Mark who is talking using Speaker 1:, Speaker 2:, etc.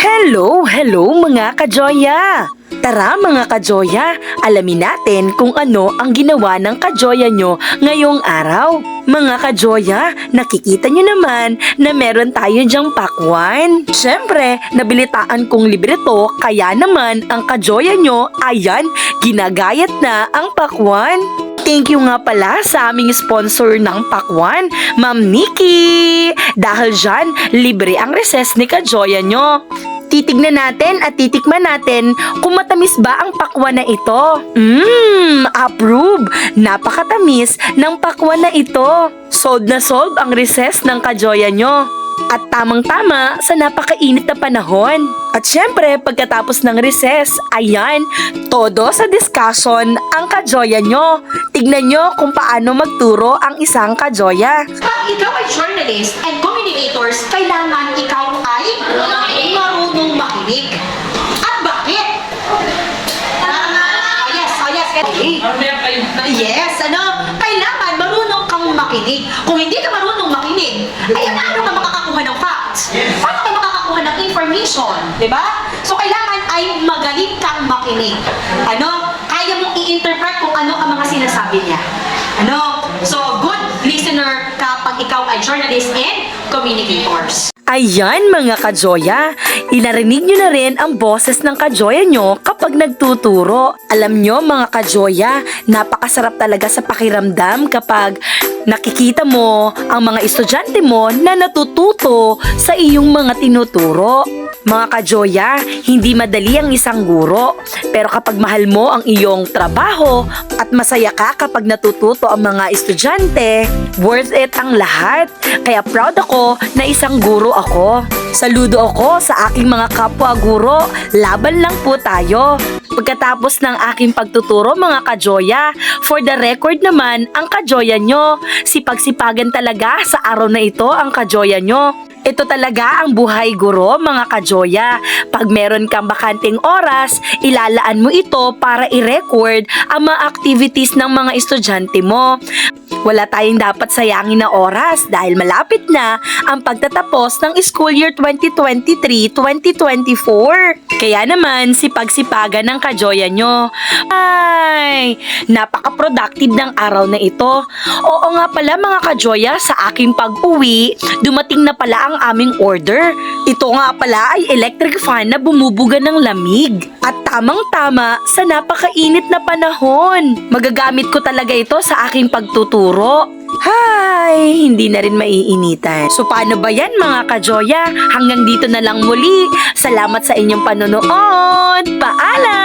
Speaker 1: Hello mga kajoya! Tara mga kajoya, alamin natin kung ano ang ginawa ng kajoya nyo ngayong araw. Mga kajoya, nakikita nyo naman na meron tayo dyang pakwan. Siyempre, nabilitaan kong libre to, kaya naman ang kajoya nyo, ayan, ginagayat na ang pakwan. Thank you nga pala sa aming sponsor ng pakwan, Ma'am Nikki! Dahil dyan, libre ang recess ni kajoya nyo. Titignan natin at titikman natin kung matamis ba ang pakwan na ito. Approve! Napakatamis ng pakwan na ito. Sold na sold ang recess ng kajoya nyo. At tamang-tama sa napakainit na panahon. At syempre, pagkatapos ng recess, ayan, todo sa discussion ang kajoya nyo. Tignan nyo kung paano magturo ang isang kajoya.
Speaker 2: Pag ikaw ay journalist and communicators, kailangan ikaw ay marunong makinig. At bakit? Yes, kailangan marunong kang makinig. Kung hindi ka marunong makinig, ay ano ka makakakuha ng facts? Paano ka makakakuha ng information? Diba? So, kailangan ay magaling kang makinig. Kaya mong i-interpret kung ano ang mga sinasabi niya. So, good listener kapag ikaw ay journalist and communicators.
Speaker 1: Ayan mga kajoya, inarinig nyo na rin ang boses ng kajoya nyo kapag nagtuturo. Alam nyo mga kajoya, napakasarap talaga sa pakiramdam kapag nakikita mo ang mga estudyante mo na natututo sa iyong mga tinuturo. Mga kajoya, hindi madali ang isang guro, pero kapag mahal mo ang iyong trabaho at masaya ka kapag natututo ang mga estudyante, worth it ang lahat. Kaya proud ako na isang guro ako. Saludo ako sa aking mga kapwa guro, laban lang po tayo. Pagkatapos ng aking pagtuturo mga kajoya, for the record naman ang kajoya nyo, sipag-sipagan talaga sa araw na ito ang kajoya nyo. Ito talaga ang buhay guro mga kajoya. Pag meron kang bakanting oras, ilalaan mo ito para i-record ang mga activities ng mga estudyante mo. Wala tayong dapat sayangin na oras dahil malapit na ang pagtatapos ng school year 2023-2024. Kaya naman, sipag-sipagan ng kajoya nyo. Ay, napaka-productive ng araw na ito. Oo nga pala mga kajoya, sa aking pag-uwi, dumating na pala ang aming order. Ito nga pala ay electric fan na bumubuga ng lamig. At tamang-tama sa napakainit na panahon. Magagamit ko talaga ito sa aking pagtuturo. Hay, hindi na rin maiinitan. So paano ba yan mga kajoya? Hanggang dito na lang muli. Salamat sa inyong panonood. Paalam!